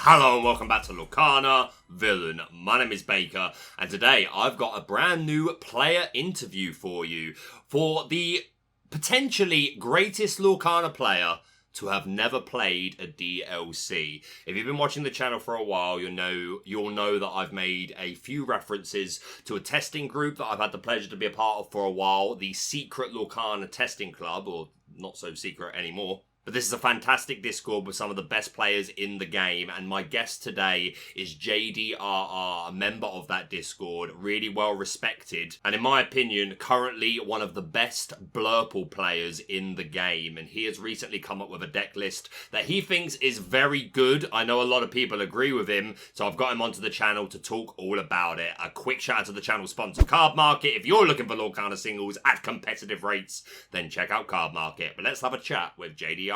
Hello and welcome back to Lorcana Villain. My name is Baker and today I've got a brand new player interview for you for the potentially greatest Lorcana player to have never played a DLC. If you've been watching the channel for a while, you'll know that I've made a few references to a testing group that I've had the pleasure to be a part of for a while, the Secret Lorcana Testing Club, or not so secret anymore. But this is a fantastic Discord with some of the best players in the game, and my guest today is JDRR, a member of that Discord, really well respected, and in my opinion, currently one of the best Blurple players in the game, and he has recently come up with a deck list that he thinks is very good. I know a lot of people agree with him, so I've got him onto the channel to talk all about it. A quick shout out to the channel sponsor, Cardmarket. If you're looking for Lorcana singles at competitive rates, then check out Cardmarket. But let's have a chat with JDRR.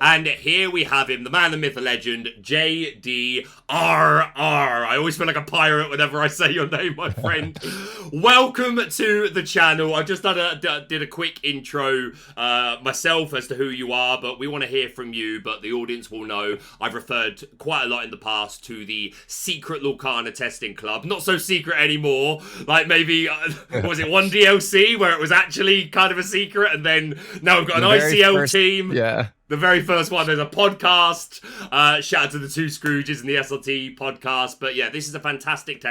And here we have him, the man, the myth, the legend, JDRR. I always feel like a pirate whenever I say your name, my friend. Welcome to the channel. I just did a quick intro myself as to who you are, but we want to hear from you, but the audience will know I've referred quite a lot in the past to the Secret Lorcana Testing Club. Not so secret anymore. Like maybe, was it one DLC where it was actually kind of a secret, and then now we've got an ICL team. Yeah. The very first one, there's a podcast. Shout out to the two Scrooges and the SLT podcast. But yeah, this is a fantastic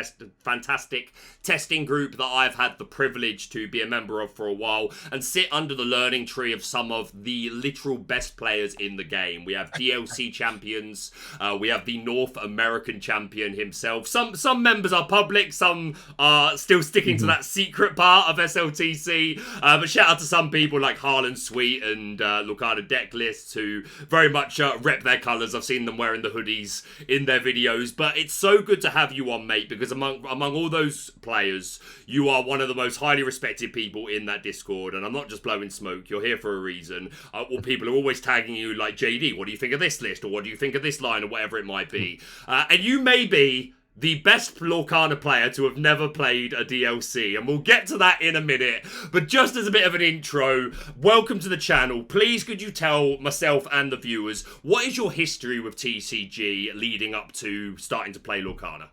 testing group that I've had the privilege to be a member of for a while and sit under the learning tree of some of the literal best players in the game. We have DLC champions. We have the North American champion himself. Some members are public. Some are still sticking to that secret part of SLTC. But shout out to some people like Harlan Sweet and Lorcana Decklists, who very much rep their colours. I've seen them wearing the hoodies in their videos. But it's so good to have you on, mate, because among all those players, you are one of the most highly respected people in that Discord. And I'm not just blowing smoke. You're here for a reason. Well, people are always tagging you like, JD, what do you think of this list? Or what do you think of this line? Or whatever it might be. And you may be the best Lorcana player to have never played a DLC, and we'll get to that in a minute. But just as a bit of an intro, welcome to the channel. Please could you tell myself and the viewers, what is your history with TCG leading up to starting to play Lorcana?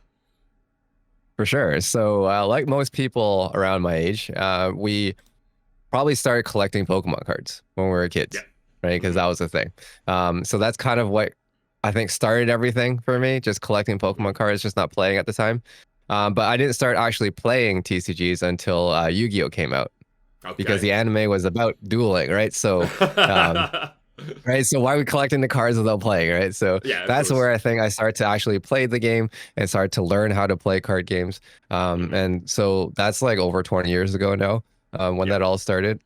For sure. So like most people around my age, we probably started collecting Pokemon cards when we were kids, right? Because that was the thing. So that's kind of what I think started everything for me, just collecting Pokemon cards, just not playing at the time. But I didn't start actually playing TCGs until Yu-Gi-Oh came out, because the anime was about dueling, right? So, right. So why are we collecting the cards without playing, right? So that's where I think I started to actually play the game and started to learn how to play card games. And so that's like over 20 years ago now, when that all started.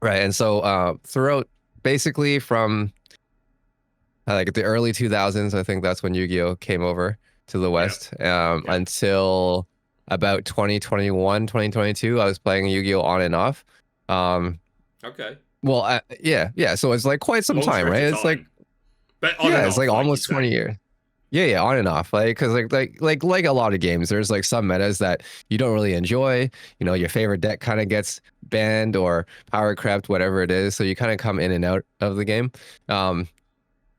Right. And so throughout basically from like the early 2000s, I think that's when Yu-Gi-Oh came over to the West. Until about 2021, 2022, I was playing Yu-Gi-Oh on and off. Okay. Well, yeah. So it's like quite some time, right? It's like, but it's like almost 20 years. Yeah, on and off. Like, because like a lot of games, there's like some metas that you don't really enjoy. You know, your favorite deck kind of gets banned or power crept, whatever it is. So you kind of come in and out of the game.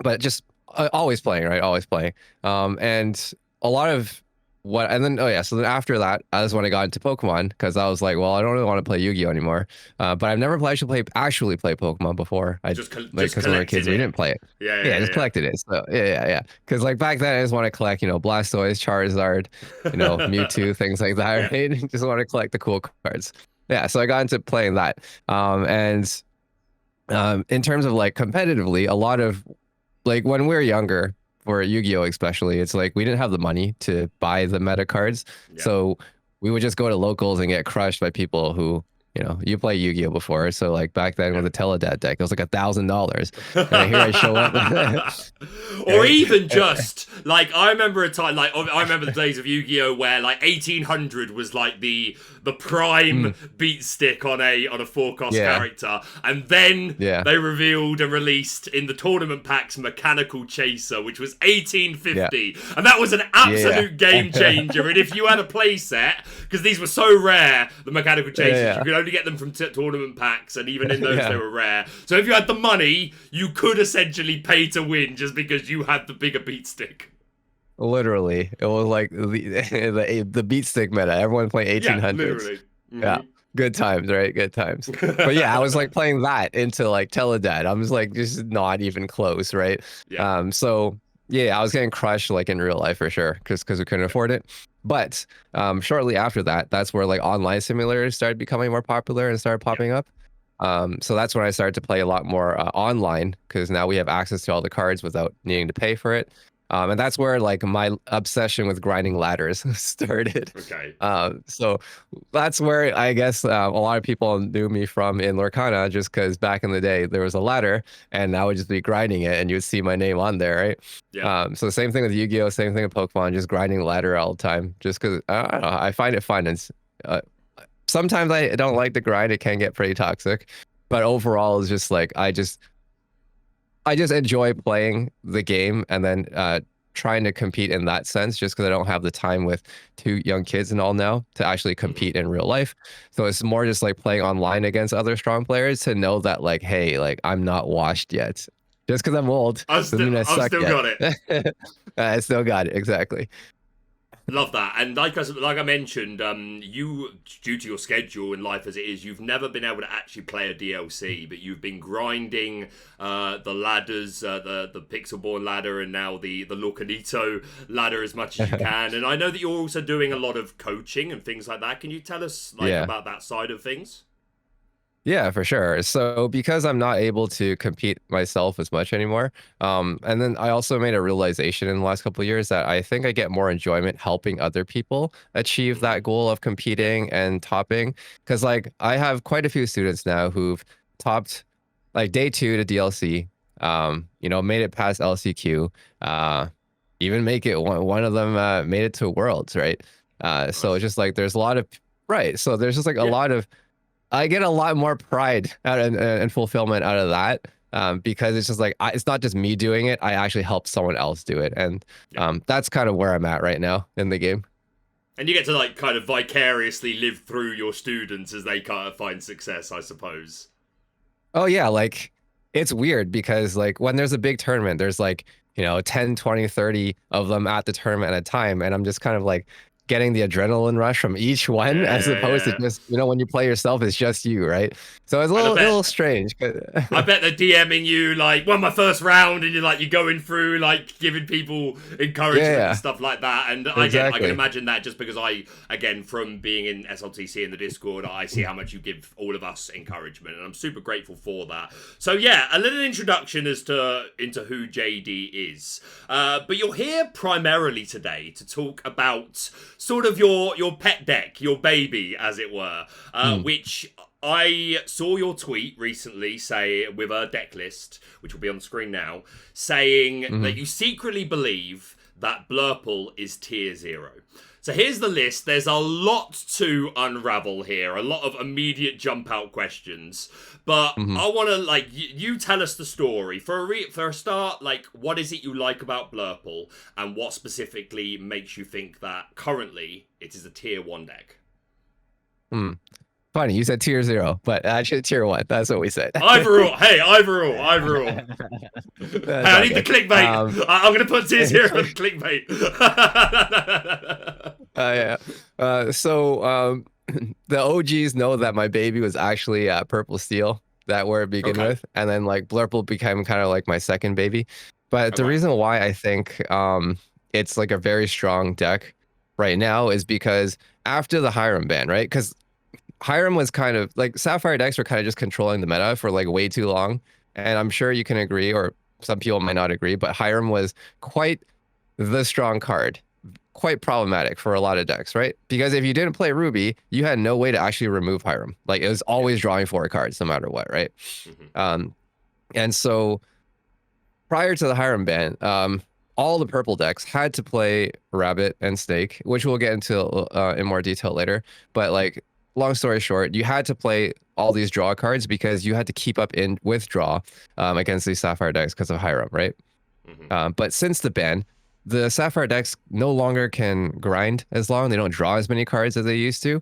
But just always playing, right? Always playing. And a lot of what, and then, so then after that, that's when I got into Pokemon, because I was like, well, I don't really want to play Yu-Gi-Oh anymore. But I've never actually played Pokemon before. Because when we were kids, we didn't play it. Yeah, just collected it. So yeah. Because like back then, I just want to collect, Blastoise, Charizard, Mewtwo, things like that, right? Just want to collect the cool cards. Yeah, so I got into playing that. And in terms of like competitively, a lot of like when we were younger, for Yu-Gi-Oh especially, it's like we didn't have the money to buy the meta cards. So we would just go to locals and get crushed by people who, you play Yu-Gi-Oh before. So like back then with the Teledad deck, it was like $1,000. And here I show up. Or even just like, I remember a time, like I remember the days of Yu-Gi-Oh where like 1800 was like the prime beat stick on a 4-cost character, and then they revealed and released in the tournament packs Mechanical Chaser, which was 1850, and that was an absolute game changer. And if you had a play set, because these were so rare, the Mechanical Chasers, you could only only get them from tournament packs, and even in those Yeah. they were rare. So if you had the money, you could essentially pay to win just because you had the bigger beat stick. Literally, it was like the beat stick meta. Everyone playing 1800s. Yeah, literally. Yeah, good times, right? Good times. But yeah, I was like playing that into like Teledad. I was like just not even close, right? Yeah. So yeah, I was getting crushed like in real life for sure, because we couldn't afford it. But shortly after that, that's where like online simulators started becoming more popular and started popping up. So that's when I started to play a lot more online, because now we have access to all the cards without needing to pay for it. And that's where like my obsession with grinding ladders started. Okay. So that's where I guess a lot of people knew me from in Lorcana, just because back in the day there was a ladder and I would just be grinding it and you'd see my name on there, right? Yeah. So same thing with Yu-Gi-Oh, same thing with Pokemon, just grinding ladder all the time, just because I don't know, I find it fun. And sometimes I don't like the grind; it can get pretty toxic. But overall, it's just like I just enjoy playing the game and then trying to compete in that sense, just because I don't have the time with two young kids and all now to actually compete in real life. So it's more just like playing online against other strong players to know that like, hey, like I'm not washed yet. Just because I'm old I've still got it. I still got it, exactly. Love that. And like I mentioned, you, due to your schedule in life as it is, you've never been able to actually play a DLC, but you've been grinding the ladders, the Pixelborn ladder, and now the Lorcanito ladder as much as you can. And I know that you're also doing a lot of coaching and things like that. Can you tell us about that side of things? Yeah, for sure. So because I'm not able to compete myself as much anymore, and then I also made a realization in the last couple of years that I think I get more enjoyment helping other people achieve that goal of competing and topping. Because like I have quite a few students now who've topped like day 2 to DLC, made it past LCQ, even make it one of them made it to Worlds, right? So it's just like there's a lot of right. So there's just like a lot of I get a lot more pride and fulfillment out of that, because it's just like it's not just me doing it. I actually help someone else do it, and that's kind of where I'm at right now in the game. And you get to like kind of vicariously live through your students as they kind of find success, I suppose. Oh yeah, like it's weird because like when there's a big tournament, there's like 10, 20, 30 of them at the tournament at a time, and I'm just kind of like getting the adrenaline rush from each one, as opposed to just when you play yourself, it's just you, right? So it's a little strange. I bet they're DMing you like, won my first round, and you're going through like giving people encouragement and stuff like that. And exactly. I can imagine that, just because from being in SLTC in the Discord, I see how much you give all of us encouragement, and I'm super grateful for that. So yeah, a little introduction into who JD is. But you're here primarily today to talk about sort of your pet deck, your baby, as it were, which I saw your tweet recently say with a deck list, which will be on the screen now, saying that you secretly believe that Blurple is tier 0. So here's the list. There's a lot to unravel here, a lot of immediate jump out questions. But I want to you tell us the story for a start. Like, what is it you like about Blurple, and what specifically makes you think that currently it is a tier 1 deck? Funny, you said tier 0, but actually tier 1. That's what we said. Either or. Hey, either or. Hey, I need the clickbait. I'm going to put tier 0 for the clickbait. So the OGs know that my baby was actually Purple Steel that were begin with, and then like Blurple became kind of like my second baby. But the reason why I think it's like a very strong deck right now is because after the Hiram ban, right? Because Hiram was kind of like Sapphire decks were kind of just controlling the meta for like way too long. And I'm sure you can agree, or some people might not agree, but Hiram was quite the strong card, quite problematic for a lot of decks, right? Because if you didn't play Ruby, you had no way to actually remove Hiram. Like it was always drawing 4 cards no matter what, right? And so prior to the Hiram ban, all the purple decks had to play Rabbit and Snake, which we'll get into in more detail later. But like, long story short, you had to play all these draw cards because you had to keep up in with draw against these Sapphire decks because of Hiram, right? But since the ban, the Sapphire decks no longer can grind as long. They don't draw as many cards as they used to.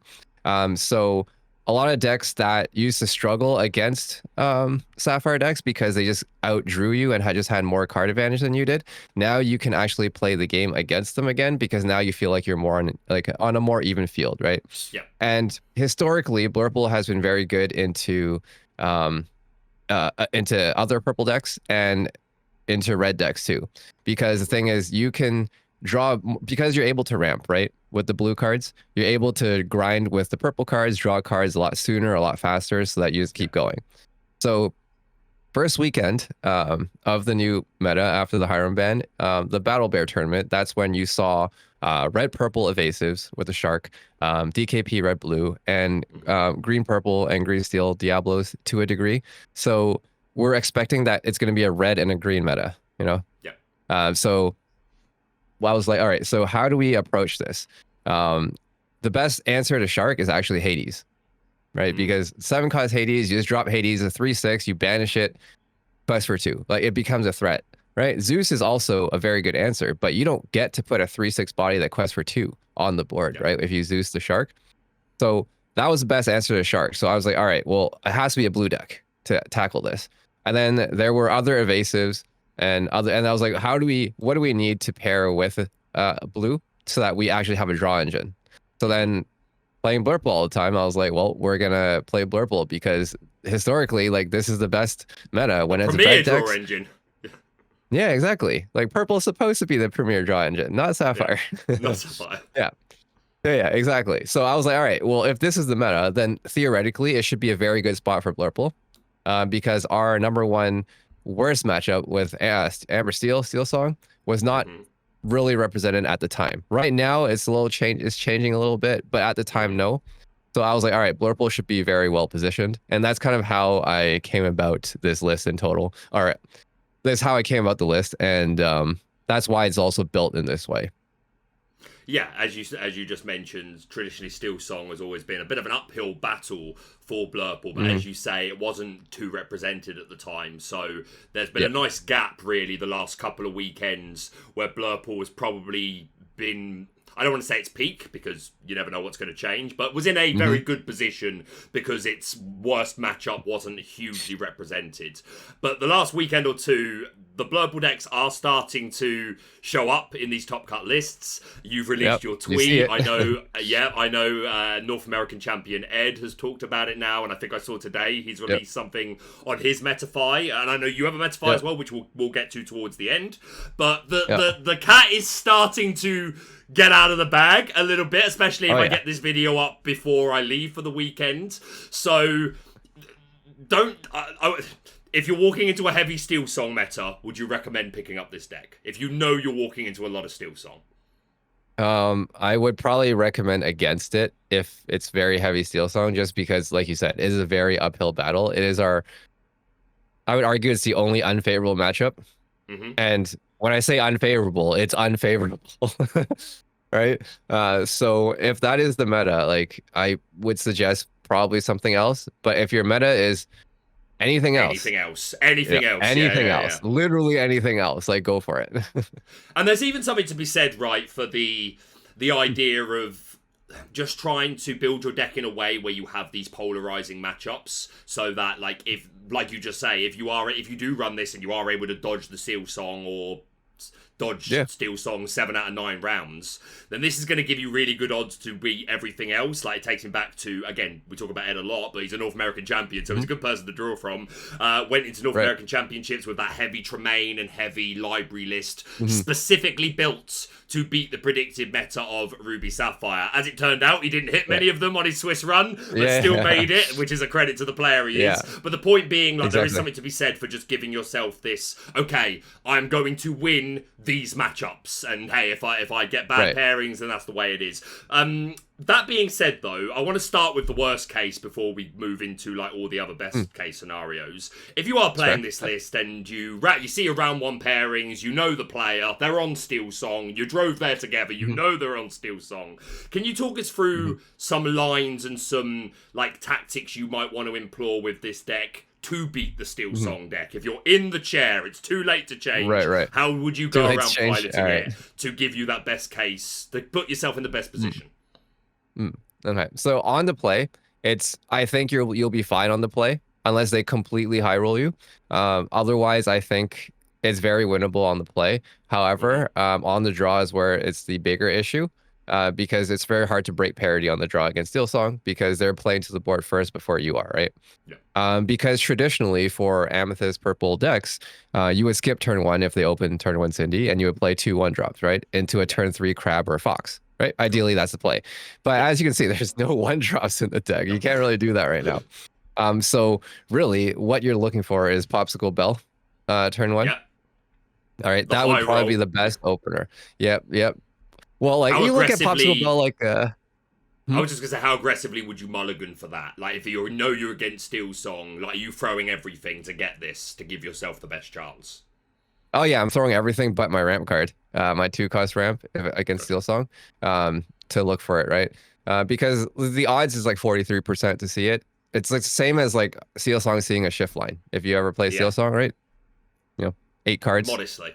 So a lot of decks that used to struggle against Sapphire decks because they just outdrew you and just had more card advantage than you did. Now you can actually play the game against them again because now you feel like you're more on a more even field, right? Yeah. And historically, Blurple has been very good into other purple decks and into red decks too, because the thing is you can draw because you're able to ramp, right? With the blue cards, you're able to grind with the purple cards, draw cards a lot sooner, a lot faster, so that you just keep going. So first weekend of the new meta after the Hiram ban, the Battle Bear tournament, that's when you saw red purple evasives with a shark, DKP red blue, and green purple and green steel Diablos to a degree. So we're expecting that it's going to be a red and a green meta, you know? Yeah. So I was like, all right, so how do we approach this? The best answer to Shark is actually Hades, right? Because 7-cost Hades, you just drop Hades, a 3/6, you banish it, quest for 2. Like, it becomes a threat, right? Zeus is also a very good answer, but you don't get to put a 3/6 body that quests for 2 on the board, right? If you Zeus the Shark. So that was the best answer to Shark. So I was like, all right, well, it has to be a blue deck to tackle this. And then there were other evasives and I was like, what do we need to pair with blue so that we actually have a draw engine? So then playing Blurple all the time, I was like, well, we're gonna play Blurple because historically, like, this is the best meta when it's a red draw decks. engine. Yeah, exactly. Like, purple is supposed to be the premier draw engine, not Sapphire. Not Sapphire. Yeah, exactly. So I was like, all right, well, if this is the meta, then theoretically it should be a very good spot for Blurple, because our number one worst matchup with Amber Steel Song was not really represented at the time. Right now it's changing a little bit, but at the time, no. So I was like, all right, Blurple should be very well positioned. And that's kind of how I came about this list in total. All right, that's how I came about the list. And that's why it's also built in this way. Yeah, as you just mentioned, traditionally Steel Song has always been a bit of an uphill battle for Blurple, but as you say, it wasn't too represented at the time. So there's been a nice gap, really, the last couple of weekends where Blurple has probably been, I don't want to say it's peak because you never know what's going to change, but was in a very good position because its worst matchup wasn't hugely represented. But the last weekend or two, the Blurple decks are starting to show up in these top cut lists. You've released your tweet. I know North American champion Ed has talked about it now, and I think I saw today he's released something on his Metafy, and I know you have a Metafy as well, which we'll get to towards the end. But the cat is starting to get out of the bag a little bit, especially if I get this video up before I leave for the weekend. So if you're walking into a heavy Steel Song meta, would you recommend picking up this deck? If you know you're walking into a lot of Steel Song. I would probably recommend against it if it's very heavy Steel Song, just because, like you said, it is a very uphill battle. It is I would argue it's the only unfavorable matchup. And when I say unfavorable, it's unfavorable. Right? So if that is the meta, like, I would suggest probably something else. But if your meta is anything else, literally anything else, like, go for it. And there's even something to be said, right, for the idea of just trying to build your deck in a way where you have these polarizing matchups, so that, like, if, like you just say, if you do run this and you are able to dodge the Steel Song or dodge Steel Song 7 out of 9 rounds, then this is going to give you really good odds to beat everything else. Like, it takes him back to, again, we talk about Ed a lot, but he's a North American champion, so he's a good person to draw from. Went into North American championships with that heavy Tremaine and heavy library list, specifically built to beat the predicted meta of Ruby Sapphire. As it turned out, he didn't hit many of them on his Swiss run, but still made it, which is a credit to the player he is. But the point being, like, there is something to be said for just giving yourself this, okay, I'm going to win these matchups, and hey, if I get bad pairings, then that's the way it is. That being said, though, I want to start with the worst case before we move into, like, all the other best case scenarios. If you are playing this list and you see your round 1 pairings, you know the player, they're on Steel Song, you drove there together, you know they're on Steel Song. Can you talk us through some lines and some, like, tactics you might want to employ with this deck to beat the Steel Song deck? If you're in the chair, it's too late to change. Right. How would you go around piloting it to give you that best case, to put yourself in the best position? Okay, so on the play, I think you'll be fine on the play unless they completely high roll you. Otherwise, I think it's very winnable on the play. However, on the draw is where it's the bigger issue. Because it's very hard to break parity on the draw against Steel Song because they're playing to the board first before you are, right? Yeah. Because traditionally for Amethyst purple decks, you would skip turn 1 if they open turn 1 Cindy, and you would play 2 1-drops, right? Into a turn 3 Crab or Fox, right? Ideally, that's the play. But as you can see, there's no 1-drops in the deck. You can't really do that right now. So really, what you're looking for is Popsicle Bell, turn 1. Yeah. All right, that would probably be the best opener. Yep. Well, like you look at Popsicle Bell, like I was just gonna say, how aggressively would you mulligan for that? Like, if you're against Steel Song, like, are you throwing everything to get this to give yourself the best chance? Oh yeah, I'm throwing everything but my ramp card, my 2-cost ramp against Steel Song, to look for it, right? Because the odds is like 43% to see it. It's like the same as like Steel Song seeing a shift line. If you ever play Steel Song, right? 8 cards. Modestly.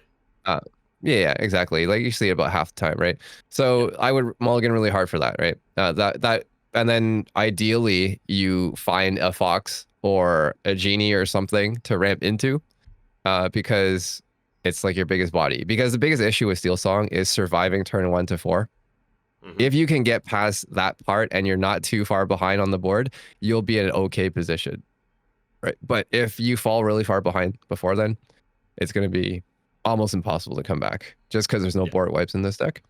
Yeah, exactly. Like you see it about half the time, right? So I would mulligan really hard for that, right? And then ideally you find a Fox or a Genie or something to ramp into, because it's like your biggest body. Because the biggest issue with Steel Song is surviving turn 1 to 4. If you can get past that part and you're not too far behind on the board, you'll be in an okay position, right? But if you fall really far behind before then, it's going to be almost impossible to come back just because there's no board wipes in this deck.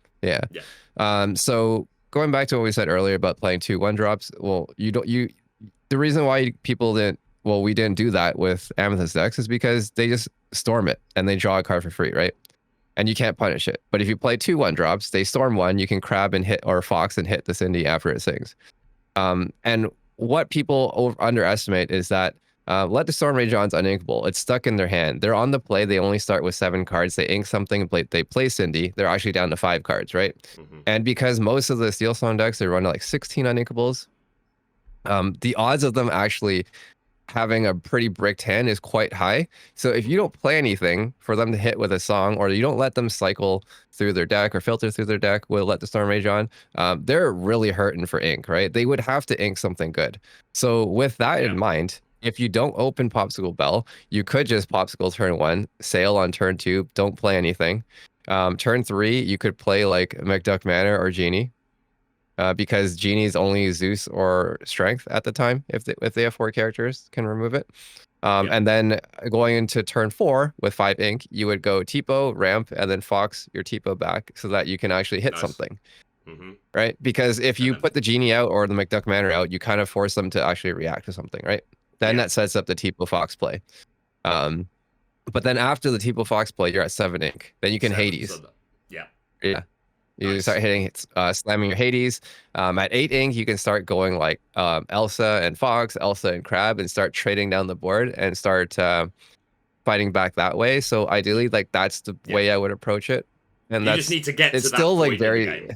So going back to what we said earlier about playing 2 1-drops, well, the reason why we didn't do that with Amethyst decks is because they just storm it and they draw a card for free, right? And you can't punish it. But if you play 2 1-drops, they storm 1, you can Crab and hit, or Fox and hit the Cindy after it sings. And what people underestimate is that Let the Storm Rage On's uninkable. It's stuck in their hand. They're on the play. They only start with 7 cards. They ink something. They play Cindy. They're actually down to 5 cards, right? And because most of the Steel Song decks, they run like 16 uninkables, the odds of them actually having a pretty bricked hand is quite high. So if you don't play anything for them to hit with a song, or you don't let them cycle through their deck or filter through their deck with Let the Storm Rage On, they're really hurting for ink, right? They would have to ink something good. So with that in mind, if you don't open Popsicle Bell, you could just Popsicle turn 1, sail on turn 2, don't play anything. Turn 3, you could play like McDuck Manor or Genie, because Genie's only Zeus or Strength at the time. If they have 4 characters, can remove it. And then going into turn 4 with 5 ink, you would go Tipo, Ramp, and then Fox your Tipo back so that you can actually hit something. Right? Because if you put the Genie out or the McDuck Manor out, you kind of force them to actually react to something, right? Then that sets up the Tipo Fox play. But then after the Tipo Fox play, you're at 7 ink. Then you can Hades. You start hitting, slamming your Hades. At 8 ink, you can start going like Elsa and Fox, Elsa and Crab, and start trading down the board and start fighting back that way. So ideally, like that's the way I would approach it. And you just need to get it's to that still point like very,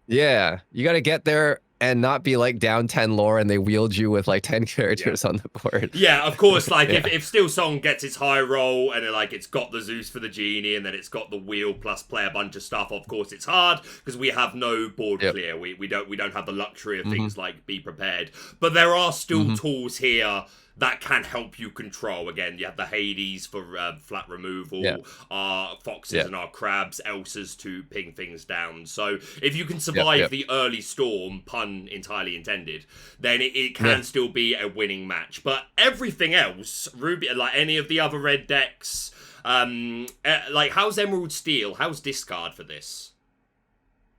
you got to get there and not be like down 10 lore and they wield you with like 10 characters on the board. Yeah, of course. Like if Steel Song gets its high roll and it's got the Zeus for the Genie and then it's got the wheel plus play a bunch of stuff, of course it's hard because we have no board clear. We don't have the luxury of things like be prepared. But there are still tools here that can help you control. Again, you have the Hades for flat removal, our Foxes and our Crabs, Elsas to ping things down. So if you can survive the early storm, pun entirely intended, then it can still be a winning match. But everything else, Ruby, like any of the other red decks, like how's Emerald Steel? How's discard for this?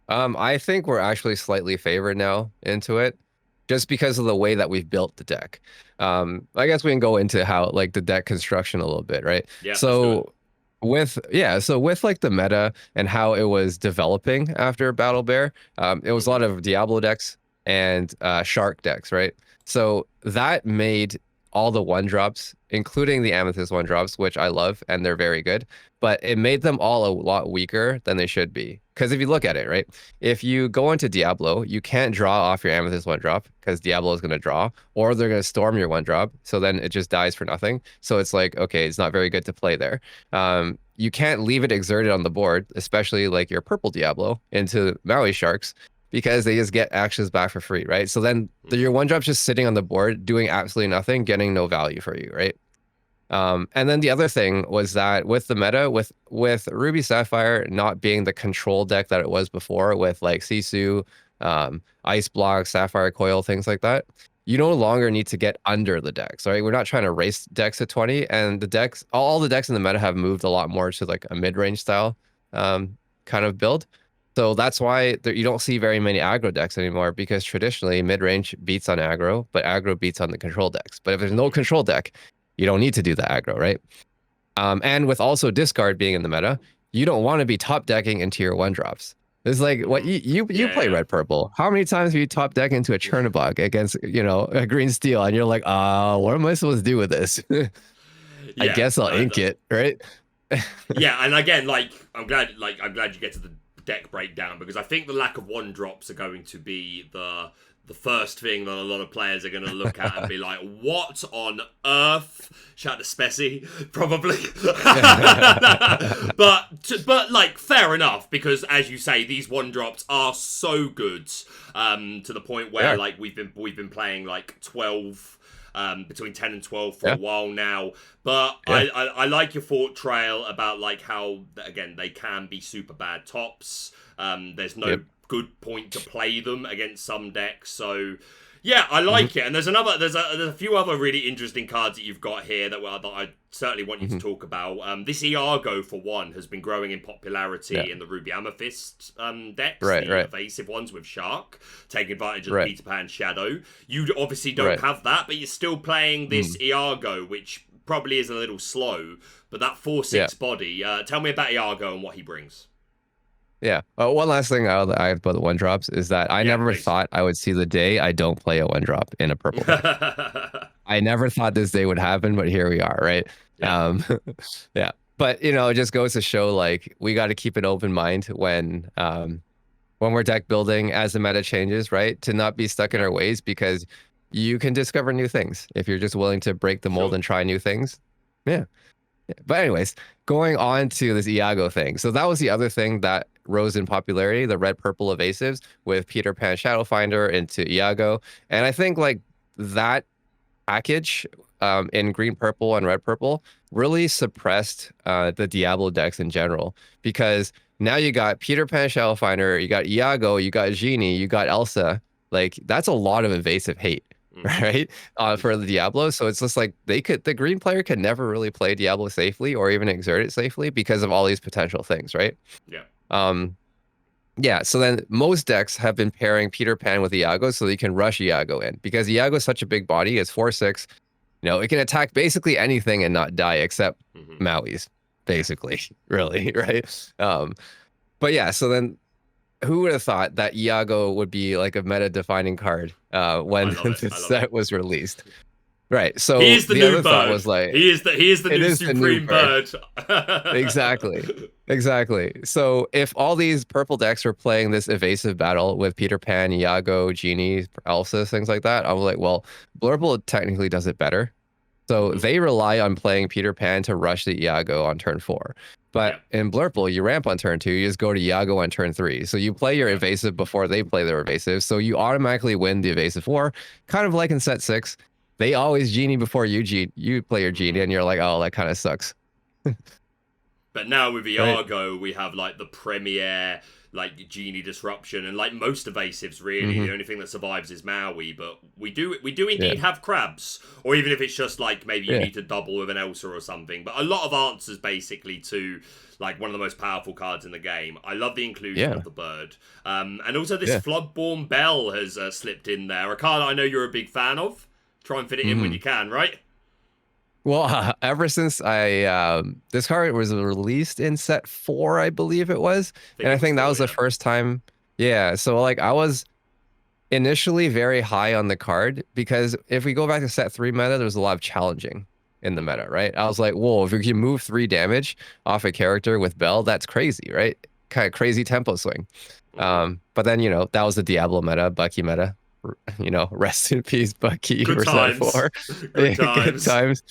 I think we're actually slightly favored now into it, just because of the way that we've built the deck. I guess we can go into how like the deck construction a little bit, right? Yeah. So with like the meta and how it was developing after Battle Bear, it was a lot of Diablo decks and Shark decks, right? So that made all the 1-drops, including the Amethyst 1-drops, which I love and they're very good, but it made them all a lot weaker than they should be. Because if you look at it, right, if you go into Diablo, you can't draw off your Amethyst 1-drop because Diablo is going to draw, or they're going to storm your 1-drop, so then it just dies for nothing. So it's like, okay, it's not very good to play there. You can't leave it exerted on the board, especially like your purple Diablo into Maui Sharks, because they just get actions back for free, right? So then your one drop's just sitting on the board doing absolutely nothing, getting no value for you, right? And then the other thing was that with the meta, with Ruby Sapphire not being the control deck that it was before, with like Sisu, Ice Block, Sapphire Coil, things like that, you no longer need to get under the decks, right? We're not trying to race decks to 20, and the decks, all the decks in the meta have moved a lot more to like a mid-range style kind of build. So that's why you don't see very many aggro decks anymore, because traditionally mid-range beats on aggro, but aggro beats on the control decks. But if there's no control deck, you don't need to do the aggro, right? And with also discard being in the meta, you don't want to be top decking into your one drops. It's like what you play red purple. How many times have you top deck into a Chernobog against a green steel, and you're like, what am I supposed to do with this? I guess I'll ink it, right? Yeah, and again, like I'm glad you get to the deck breakdown, because I think the lack of one drops are going to be the first thing that a lot of players are going to look at and be like, what on earth? Shout to Spessy, probably. but like, fair enough, because as you say, these one drops are so good, to the point where like we've been playing like 12, between 10 and 12 for a while now. But I like your thought trail about like how, again, they can be super bad tops. There's no good point to play them against some decks. So yeah, I like it. And there's a few other really interesting cards that you've got here that I certainly want you to talk about. This Iago, for one, has been growing in popularity in the Ruby Amethyst decks, the evasive ones with Shark, taking advantage of the Peter Pan Shadow. You obviously don't have that, but you're still playing this Iago, which probably is a little slow, but that 4/6 body. Tell me about Iago and what he brings. Yeah. One last thing I have about the one drops is that I never thought I would see the day I don't play a one drop in a purple deck. I never thought this day would happen, but here we are, right? Yeah. But it just goes to show, like, we got to keep an open mind when we're deck building as the meta changes, right? To not be stuck in our ways, because you can discover new things if you're just willing to break the mold and try new things. Yeah. But anyways, going on to this Iago thing. So that was the other thing that rose in popularity, the red-purple evasives with Peter Pan Shadowfinder into Iago. And I think like that package in green-purple and red-purple really suppressed the Diablo decks in general, because now you got Peter Pan Shadowfinder, you got Iago, you got Genie, you got Elsa. Like, that's a lot of evasive hate. Right, for the Diablo. So it's just like the green player could never really play Diablo safely or even exert it safely because of all these potential things, right? So then most decks have been pairing Peter Pan with Iago so they can rush Iago in, because Iago is such a big body. It's 4/6. It can attack basically anything and not die except Maui's, basically, really, right? But yeah, so then who would have thought that Iago would be like a meta-defining card when the set was released? Right. So he is the new other bird. Thought was like, he is the new supreme bird. Exactly. So if all these purple decks were playing this evasive battle with Peter Pan, Iago, Genie, Elsa, things like that, I was like, well, Blurple technically does it better. So they rely on playing Peter Pan to rush the Iago on turn 4. But in Blurple, you ramp on turn 2, you just go to Iago on turn 3. So you play your evasive before they play their evasive. So you automatically win the evasive war, kind of like in set 6. They always Genie before you play your Genie, and you're like, oh, that kind of sucks. But now with Iago, we have like the premier like Genie disruption, and like most evasives, really the only thing that survives is Maui. But we do indeed have crabs, or even if it's just like maybe you need to double with an Elsa or something. But a lot of answers basically to like one of the most powerful cards in the game. I love the inclusion of the bird, and also this Floodborn Bell has slipped in there, a card I know you're a big fan of. Try and fit it in when you can, right? Well, ever since this card was released in set 4, I believe it was. And I think that was the first time. Yeah. So like I was initially very high on the card, because if we go back to set 3 meta, there's a lot of challenging in the meta, right? I was like, whoa, if you can move 3 damage off a character with Bell, that's crazy, right? Kind of crazy tempo swing. But then, that was the Diablo meta, Bucky meta. Rest in peace, Bucky. Good times. Good times.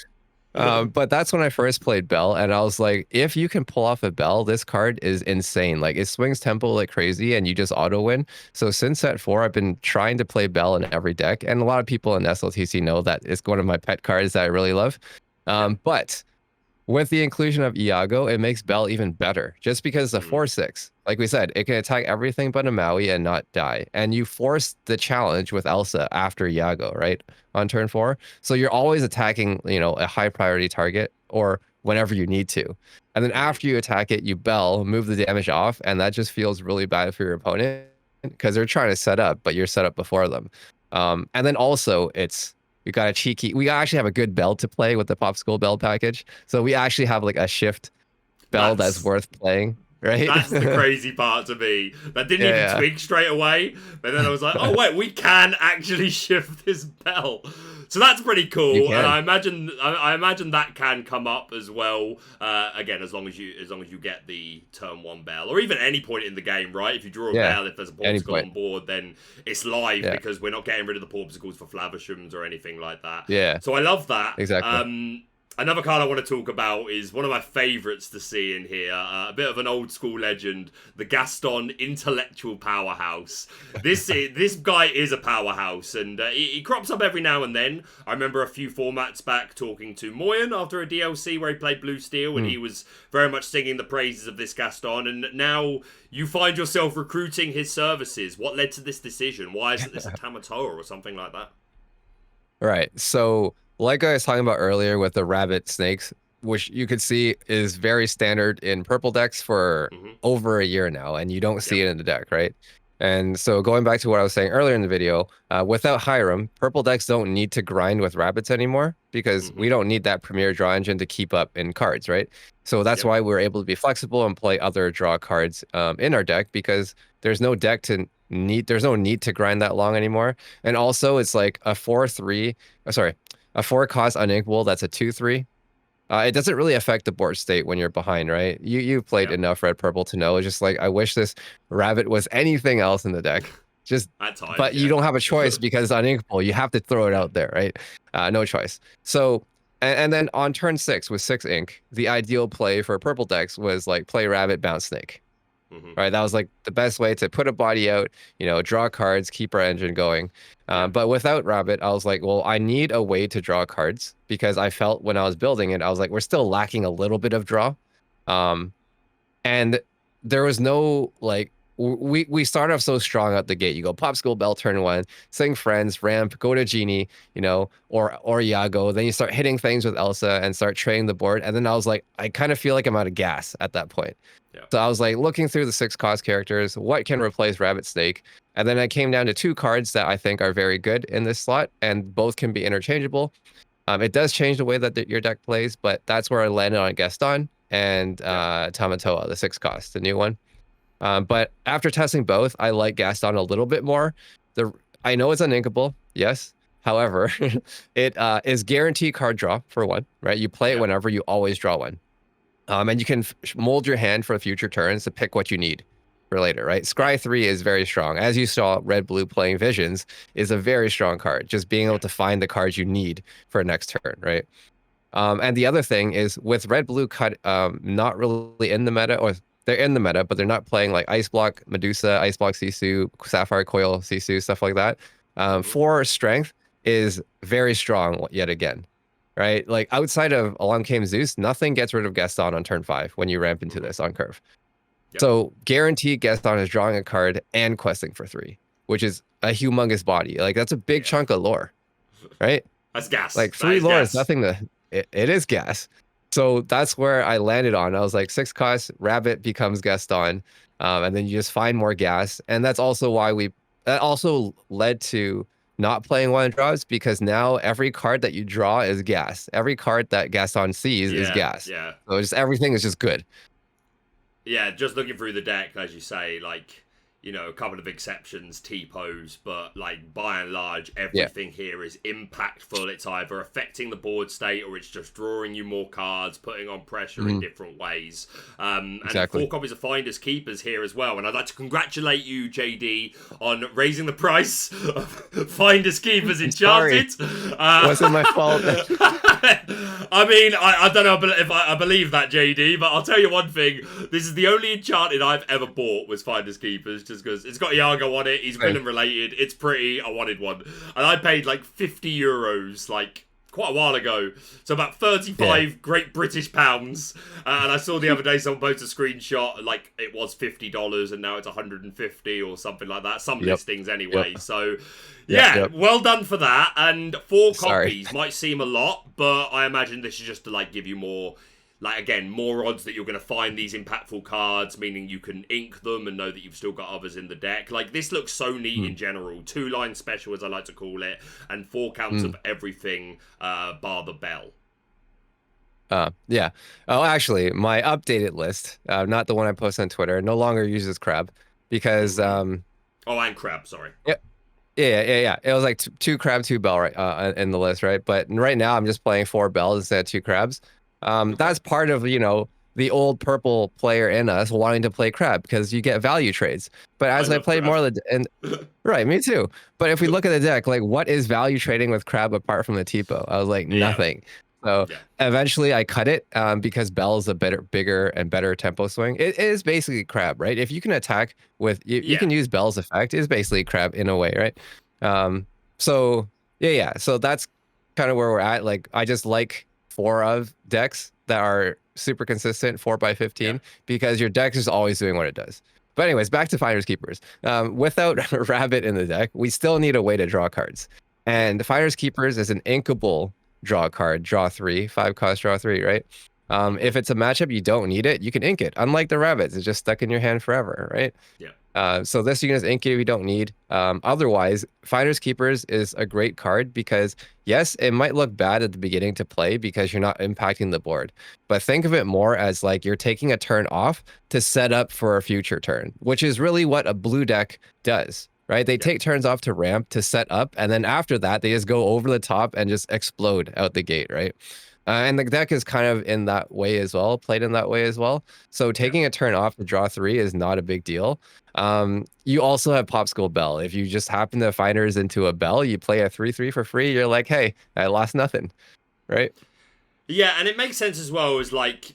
But that's when I first played Bell, and I was like, if you can pull off a Bell, this card is insane. Like it swings tempo like crazy, and you just auto win. So since set 4, I've been trying to play Bell in every deck, and a lot of people in SLTC know that it's one of my pet cards that I really love. But with the inclusion of Iago, it makes Bell even better, just because the 4/6, like we said, it can attack everything but a Maui and not die. And you force the challenge with Elsa after Iago, right? On turn 4. So you're always attacking, you know, a high priority target or whenever you need to. And then after you attack it, you Bell, move the damage off, and that just feels really bad for your opponent because they're trying to set up, but you're set up before them. And then also we got a cheeky. We actually have a good Bell to play with the Popsicle Bell package. So we actually have like a shift Bell that's worth playing, right? That's the crazy part to me. That didn't even twig straight away. But then I was like, oh wait, we can actually shift this Bell. So that's pretty cool. And I imagine that can come up as well. Again, as long as you get the turn 1 Bell, or even any point in the game, right? If you draw a Bell, if there's a Popsicle on board, then it's live because we're not getting rid of the Popsicles for Flavishams or anything like that. Yeah. So I love that. Exactly. Another card I want to talk about is one of my favourites to see in here. A bit of an old school legend, the Gaston Intellectual Powerhouse. This guy is a powerhouse, and he crops up every now and then. I remember a few formats back talking to Moyen after a DLC where he played Blue Steel, and he was very much singing the praises of this Gaston. And now you find yourself recruiting his services. What led to this decision? Why isn't this a Tamatoa or something like that? Right. So, like I was talking about earlier with the rabbit snakes, which you could see is very standard in purple decks for over a year now, and you don't see it in the deck, right? And so going back to what I was saying earlier in the video, without Hiram, purple decks don't need to grind with rabbits anymore because we don't need that premier draw engine to keep up in cards, right? So that's why we're able to be flexible and play other draw cards in our deck because there's no deck to there's no need to grind that long anymore. And also it's like a 4-cost uninkable that's a 2/3. It doesn't really affect the board state when you're behind, right? You've played enough red purple to know. It's just like I wish this rabbit was anything else in the deck. Just but you don't have a choice because it's uninkable. You have to throw it out there, right? No choice. So and then on turn 6 with 6 ink, the ideal play for purple decks was like play rabbit, bounce snake. Right, that was like the best way to put a body out, you know, draw cards, keep our engine going. But without rabbit, I was like, well, I need a way to draw cards because I felt when I was building it, I was like, we're still lacking a little bit of draw. And there was no like we start off so strong out the gate. You go Popsicle Bell turn 1, sing friends, ramp, go to Genie, you know, or Iago. Then you start hitting things with Elsa and start trading the board. And then I was like, I kind of feel like I'm out of gas at that point. So I was like looking through the 6-cost characters, what can replace Rabbit Snake? And then I came down to 2 cards that I think are very good in this slot, and both can be interchangeable. It does change the way that your deck plays, but that's where I landed on Gaston and Tamatoa, the 6-cost, the new one. But after testing both, I like Gaston a little bit more. I know it's uninkable, yes. However, it is guaranteed card draw for one, right? You play it whenever, you always draw one. And you can mold your hand for future turns to pick what you need for later, right? Scry 3 is very strong. As you saw, Red-Blue playing Visions is a very strong card. Just being able to find the cards you need for next turn, right? And the other thing is with Red-Blue cut not really in the meta, or they're in the meta, but they're not playing like Ice Block Medusa, Ice Block Sisu, Sapphire Coil Sisu, stuff like that. 4 strength is very strong yet again. Right, like outside of Along Came Zeus, nothing gets rid of Gaston on turn 5 when you ramp into this on curve. So guaranteed Gaston is drawing a card and questing for 3, which is a humongous body. Like that's a big chunk of lore, right? That's gas. Like 3 lore is nothing to. It is gas. So that's where I landed on. I was like 6-cost Rabbit becomes Gaston, and then you just find more gas, and that's also why that also led to not playing one draws because now every card that you draw is gas. Every card that Gaston sees is gas. Yeah. So just everything is just good. Yeah, just looking through the deck, as you say, like, you know, a couple of exceptions, T-pose, but like by and large, everything here is impactful. It's either affecting the board state or it's just drawing you more cards, putting on pressure in different ways. And 4 copies of Finders Keepers here as well. And I'd like to congratulate you, JD, on raising the price of Finders Keepers Enchanted. Wasn't my fault. I mean, I don't know if I believe that, JD, but I'll tell you one thing. This is the only Enchanted I've ever bought was Finders Keepers, just because it's got Iago on it, he's villain related, it's pretty, I wanted one. And I paid like 50 euros, like, quite a while ago. So about 35 Great British pounds. And I saw the other day someone posted a screenshot, like it was $50 and now it's 150 or something like that. Some listings anyway. So yeah, well done for that. And 4 copies might seem a lot, but I imagine this is just to like give you more, like again, more odds that you're going to find these impactful cards, meaning you can ink them and know that you've still got others in the deck. Like this looks so neat in general. 2-line special, as I like to call it, and 4 counts of everything bar the bell. Yeah. Oh, actually, my updated list, not the one I post on Twitter, no longer uses crab because oh, and crab, sorry. Yeah. It was like 2 crab, 2 bell, right, in the list, right? But right now I'm just playing 4 bells instead of 2 crabs. That's part of, you know, the old purple player in us wanting to play crab because you get value trades. But as I played more of the right, me too. But if we look at the deck, like what is value trading with crab apart from the Tipo? I was like nothing. So eventually I cut it because Bell is a bigger and better tempo swing. It is basically crab, right? If you can attack with, you can use Bell's effect. It's basically crab in a way, right? So yeah. So that's kind of where we're at. Like I just like 4 of decks that are super consistent 4x15 because your deck is always doing what it does. But anyways, back to Finders Keepers. Without Rabbit in the deck, we still need a way to draw cards. And Finders Keepers is an inkable draw card, draw 3, 5 cost, draw 3, right? If it's a matchup you don't need it, you can ink it. Unlike the Rabbits, it's just stuck in your hand forever, right? So this you can just ink it if you don't need. Otherwise, Finders Keepers is a great card because yes, it might look bad at the beginning to play because you're not impacting the board. But think of it more as like you're taking a turn off to set up for a future turn, which is really what a blue deck does. Right? They take turns off to ramp to set up, and then after that, they just go over the top and just explode out the gate, right? And the deck is kind of in that way as well, played in that way as well. So taking a turn off to draw 3 is not a big deal. You also have Popsicle Bell. If you just happen to Finders into a Bell, you play a 3/3 for free. You're like, hey, I lost nothing, right? Yeah, and it makes sense as well as like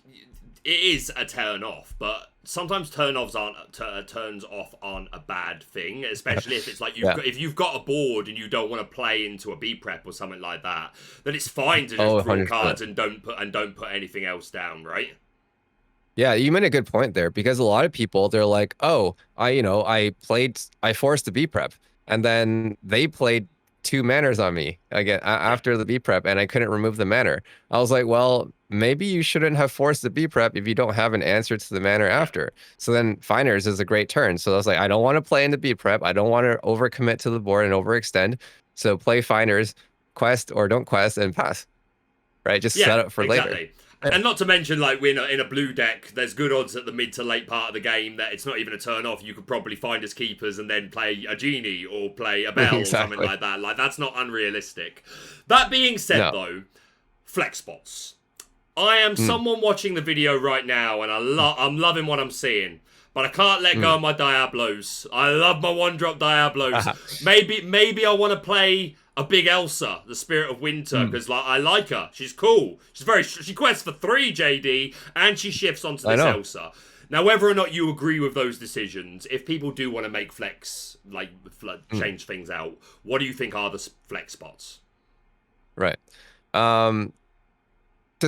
it is a turn off, but sometimes turns off aren't a bad thing, especially if it's like if you've got a board and you don't want to play into a B prep or something like that, then it's fine to just draw cards and don't put anything else down, right? Yeah, you made a good point there because a lot of people they're like, oh, I forced the B prep, and then they played 2 manners on me again after the B prep, and I couldn't remove the manner. I was like, well, maybe you shouldn't have forced the B prep if you don't have an answer to the manner after. So then Finders is a great turn. So I was like, I don't want to play in the B prep. I don't want to overcommit to the board and overextend. So play Finders, quest or don't quest, and pass. Right, just set up for later. And not to mention, like, we're in a blue deck, there's good odds at the mid to late part of the game that it's not even a turn off. You could probably find as keepers and then play a genie or play a bell or something like that. Like, that's not unrealistic. That being said, though, flex spots. I am someone watching the video right now, and I'm loving what I'm seeing. But I can't let go of my Diablos. I love my 1-drop Diablos. Maybe I want to play a big Elsa, the Spirit of Winter, because like I like her. She's cool. She quests for 3, JD, and she shifts onto this Elsa. Now, whether or not you agree with those decisions, if people do want to make flex, like change things out, what do you think are the flex spots? Right. To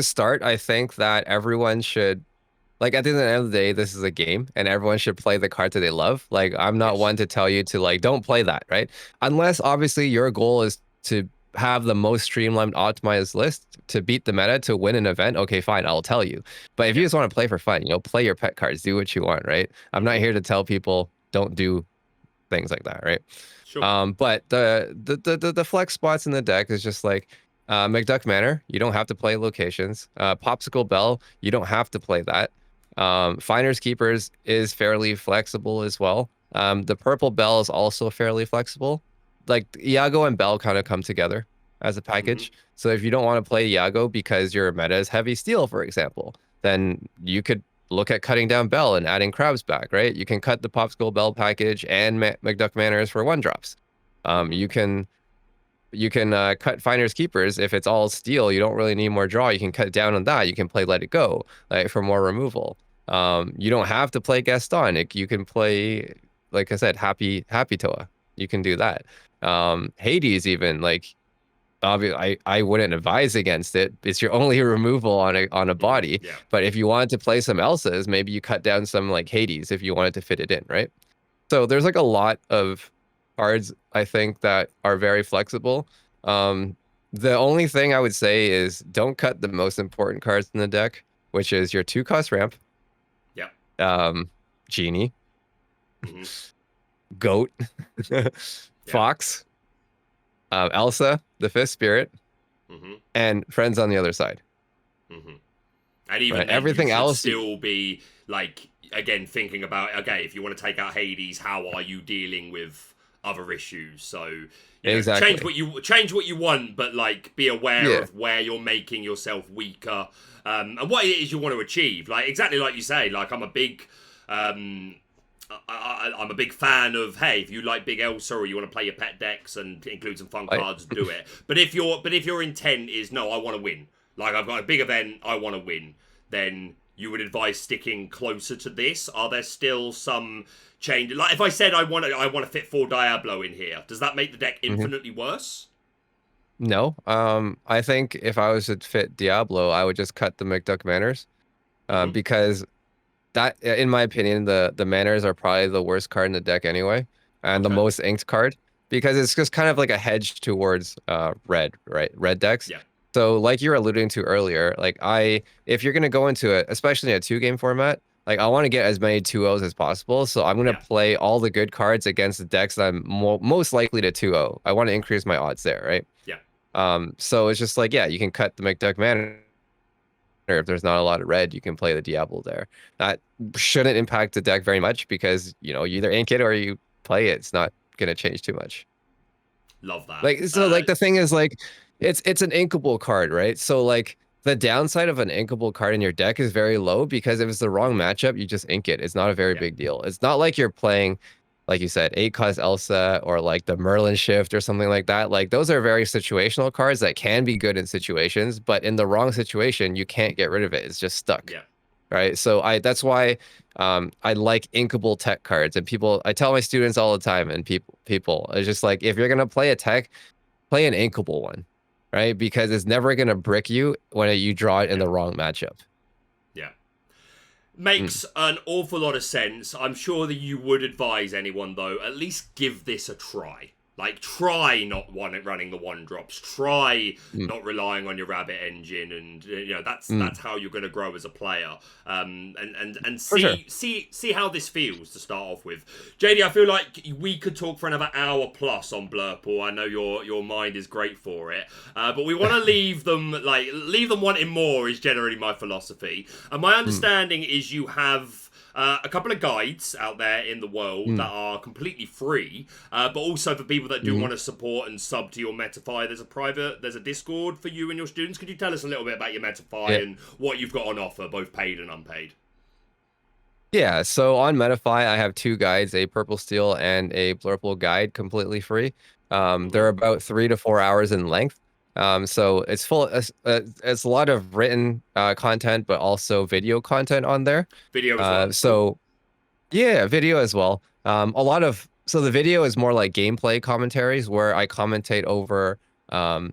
start, I think that everyone should, like, at the end of the day, this is a game, and everyone should play the card that they love. Like, I'm not one to tell you to, like, don't play that, right? Unless, obviously, your goal is to have the most streamlined, optimized list to beat the meta, to win an event, okay, fine, I'll tell you. But if you just want to play for fun, play your pet cards, do what you want, right? I'm not here to tell people don't do things like that, right? Sure. But the flex spots in the deck is just like, McDuck Manor, you don't have to play locations. Popsicle Bell, you don't have to play that. Finders Keepers is fairly flexible as well. The purple Bell is also fairly flexible. Like Iago and Bell kind of come together as a package. So if you don't want to play Iago because your meta is heavy steel, for example, then you could look at cutting down Bell and adding crabs back, right? You can cut the Popsicle Bell package and McDuck Manors for 1-drops. You can you can cut Finders Keepers. If it's all steel, you don't really need more draw. You can cut down on that. You can play Let It Go, like for more removal. You don't have to play Gaston. You can play, like I said, Happy Toa. You can do that. Hades even, like, I wouldn't advise against it. It's your only removal on a body. Yeah. But if you wanted to play some Elsa's, maybe you cut down some like Hades if you wanted to fit it in, right? So there's like a lot of cards I think that are very flexible. The only thing I would say is don't cut the most important cards in the deck, which is your 2-cost ramp. Yeah. Genie. Mm-hmm. Goat. Fox. Elsa, the Fifth Spirit, and Friends on the other side. And even then, everything else still be like, again, thinking about, okay, if you want to take out Hades, how are you dealing with other issues? So exactly. change what you want, but like be aware of where you're making yourself weaker, and what it is you want to achieve. Like exactly like you say, like I'm a big I'm a big fan of, hey, if you like Big Elsa or you want to play your pet decks and include some fun cards, do it. But if your intent is, no, I want to win, like I've got a big event, I want to win, then you would advise sticking closer to this. Are there still some change? Like if I said I want to fit 4 Diablo in here, does that make the deck infinitely worse? No. I think if I was to fit Diablo, I would just cut the McDuck Manors, because that, in my opinion, the Manors are probably the worst card in the deck anyway, and the most inked card, because it's just kind of like a hedge towards red decks. Yeah. So like you were alluding to earlier, like if you're gonna go into it, especially in a 2-game format, like I want to get as many 2-0s as possible. So I'm gonna play all the good cards against the decks that I'm most likely to 2-0. I want to increase my odds there, right? Yeah. So it's just like, yeah, you can cut the McDuck Manor. Or if there's not a lot of red, you can play the Diablo there. That shouldn't impact the deck very much because, you either ink it or you play it. It's not going to change too much. Love that. Like, so like the thing is like, it's an inkable card, right? So like the downside of an inkable card in your deck is very low because if it's the wrong matchup, you just ink it. It's not a very big deal. It's not like you're playing, like you said, 8-cost Elsa or like the Merlin Shift or something like that. Like those are very situational cards that can be good in situations, but in the wrong situation, you can't get rid of it. It's just stuck. Yeah. Right. So that's why I like inkable tech cards, and I tell my students all the time, and people, it's just like, if you're gonna play a tech, play an inkable one, right? Because it's never gonna brick you when you draw it in the wrong matchup. Yeah. Makes an awful lot of sense. I'm sure that you would advise anyone, though, at least give this a try. Like, try not running the 1-drops. Try not relying on your Rabbit engine, and that's how you're going to grow as a player. And see how this feels to start off with. JD, I feel like we could talk for another hour plus on Blurple. I know your mind is great for it, but we want to leave them wanting more. Is generally my philosophy. And my understanding is you have a couple of guides out there in the world that are completely free, but also for people that do want to support and sub to your Metafy, there's a Discord for you and your students. Could you tell us a little bit about your Metafy and what you've got on offer, both paid and unpaid? Yeah, so on Metafy, I have 2 guides, a Purple Steel and a Blurple guide, completely free. They're about 3 to 4 hours in length. So it's it's a lot of written content, but also video content on there. Video as well. So yeah, video as well. So the video is more like gameplay commentaries where I commentate over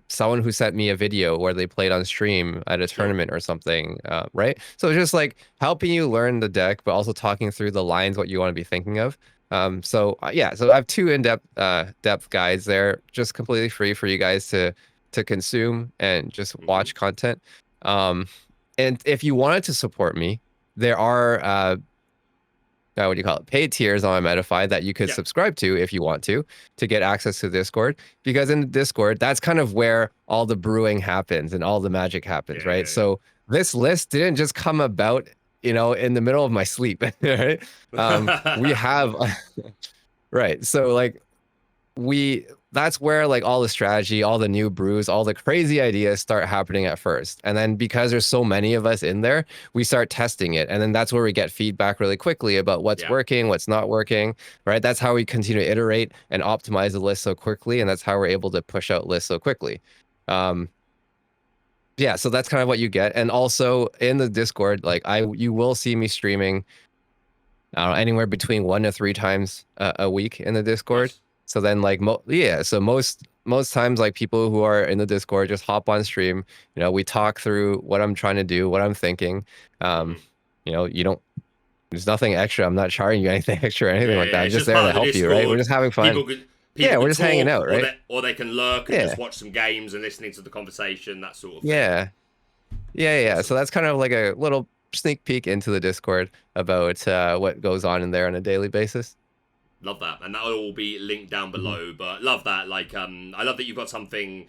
someone who sent me a video where they played on stream at a tournament or something, right? So it's just like helping you learn the deck, but also talking through the lines, what you want to be thinking of. So I have 2 in-depth guides there, just completely free for you guys to consume and just watch content. And if you wanted to support me, there are what do you call it? Paid tiers on my Metafy that you could subscribe to if you want to get access to Discord. Because in the Discord, that's kind of where all the brewing happens and all the magic happens, right? So this list didn't just come about, in the middle of my sleep, right? We have right. So like that's where like all the strategy, all the new brews, all the crazy ideas start happening at first. And then because there's so many of us in there, we start testing it. And then that's where we get feedback really quickly about what's Yeah. working, what's not working, right? That's how we continue to iterate and optimize the list so quickly. And that's how we're able to push out lists so quickly. Yeah, so that's kind of what you get. And also in the Discord, like you will see me streaming, I don't know, anywhere between 1 to 3 times a week in the Discord. Nice. So then like so most times like people who are in the Discord just hop on stream, we talk through what I'm trying to do, what I'm thinking. You don't there's nothing extra. I'm not charging you anything extra or anything like that. I'm It's just just there part to of the help you, right? We're Discord. just having fun. People Yeah, we're can just hanging talk, out, right? Or they can lurk and Yeah. just watch some games and listening to the conversation, that sort of thing. Yeah. Awesome. So that's kind of like a little sneak peek into the Discord about what goes on in there on a daily basis. Love that, and that'll all be linked down below. But love that, like, I love that you've got something.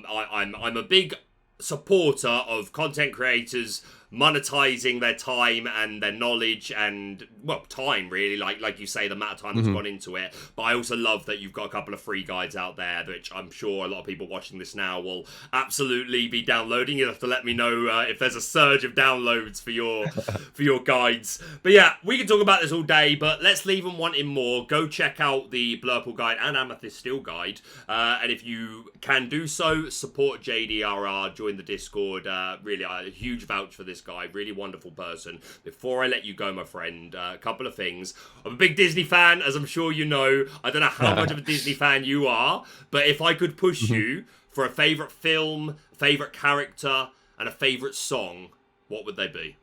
I'm a big supporter of content creators monetizing their time and their knowledge and, well, time really, like you say, the amount of time that's gone into it. But I also love that you've got a couple of free guides out there, which I'm sure a lot of people watching this now will absolutely be downloading. You'll have to let me know if there's a surge of downloads for your guides. But yeah, we can talk about this all day, but let's leave them wanting more. Go check out the Blurple guide and Amethyst Steel guide, and if you can do so, support JDRR, join the Discord. Really, a huge vouch for this guy, really wonderful person. Before I let you go, my friend, a couple of things. I'm a big Disney fan, as I'm sure you know. I don't know how much of a Disney fan you are, but if I could push you for a favorite film, favorite character, and a favorite song, what would they be?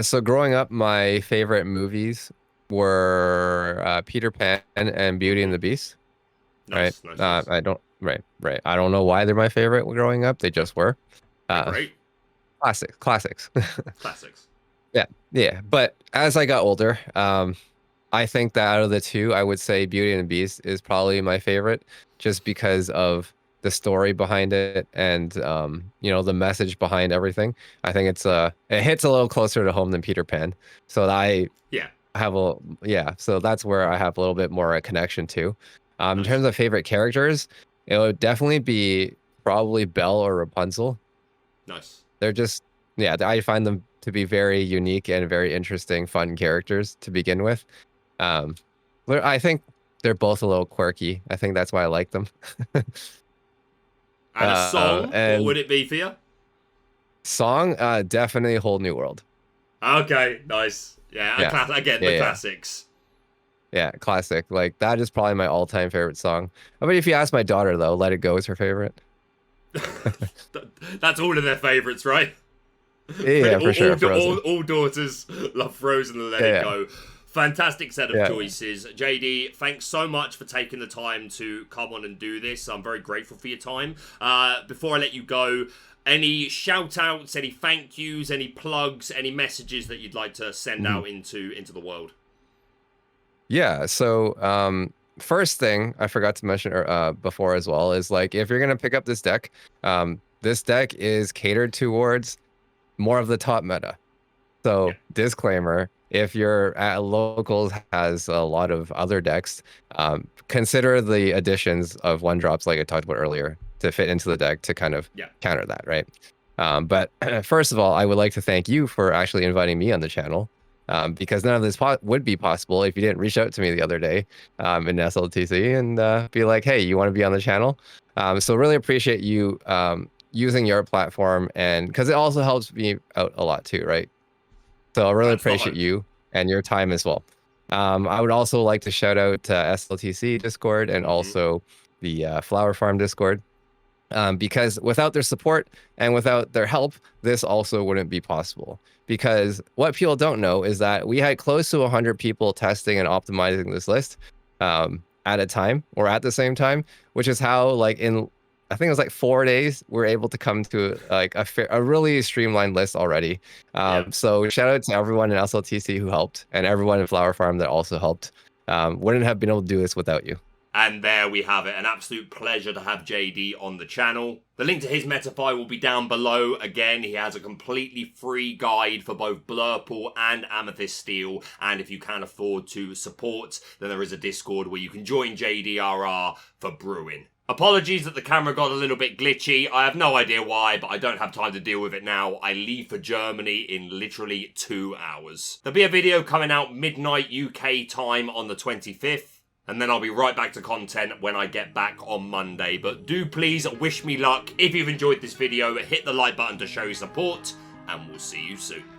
So growing up, my favorite movies were Peter Pan and Beauty and the Beast. Nice, right? nice. I don't I don't know why they're my favorite growing up. They just were. Great. Classics. Classics. Yeah. But as I got older, I think that out of the two, I would say Beauty and the Beast is probably my favorite, just because of the story behind it and the message behind everything. I think it hits a little closer to home than Peter Pan. So so that's where I have a little bit more a connection to. In terms of favorite characters, it would definitely be probably Belle or Rapunzel. Nice. They're just, I find them to be very unique and very interesting, fun characters to begin with. I think they're both a little quirky. I think that's why I like them. And a song, what would it be for you? Song, definitely Whole New World. Okay, nice. Yeah. Classics. Yeah, classic. Like, that is probably my all-time favorite song. I mean, if you ask my daughter, though, Let It Go is her favorite. That's all of their favorites, right? Yeah, for sure. All daughters love Frozen and Let It Go. Fantastic set of choices. JD, thanks so much for taking the time to come on and do this. I'm very grateful for your time. Before I let you go, any shout outs, any thank yous, any plugs, any messages that you'd like to send out into the world? Yeah, so first thing I forgot to mention before as well is, like, if you're gonna pick up this deck is catered towards more of the top meta. So disclaimer, if your locals has a lot of other decks, consider the additions of one drops like I talked about earlier to fit into the deck to kind of counter that, right? But first of all, I would like to thank you for actually inviting me on the channel. Because none of this would be possible if you didn't reach out to me the other day in SLTC and be like, hey, you want to be on the channel? So really appreciate you using your platform, and because it also helps me out a lot too, right? So I really appreciate you and your time as well. I would also like to shout out SLTC Discord and also the Flower Farm Discord. Because without their support and without their help, this also wouldn't be possible. Because what people don't know is that we had close to 100 people testing and optimizing this list at a time, or at the same time, which is how, like, I think it was like 4 days, we're able to come to like a really streamlined list already. So shout out to everyone in SLTC who helped, and everyone in Flower Farm that also helped. Wouldn't have been able to do this without you. And there we have it. An absolute pleasure to have JD on the channel. The link to his Metafy will be down below. Again, he has a completely free guide for both Blurple and Amethyst Steel. And if you can afford to support, then there is a Discord where you can join JDRR for brewing. Apologies that the camera got a little bit glitchy. I have no idea why, but I don't have time to deal with it now. I leave for Germany in literally 2 hours. There'll be a video coming out midnight UK time on the 25th. And then I'll be right back to content when I get back on Monday. But do please wish me luck. If you've enjoyed this video, hit the like button to show your support. And we'll see you soon.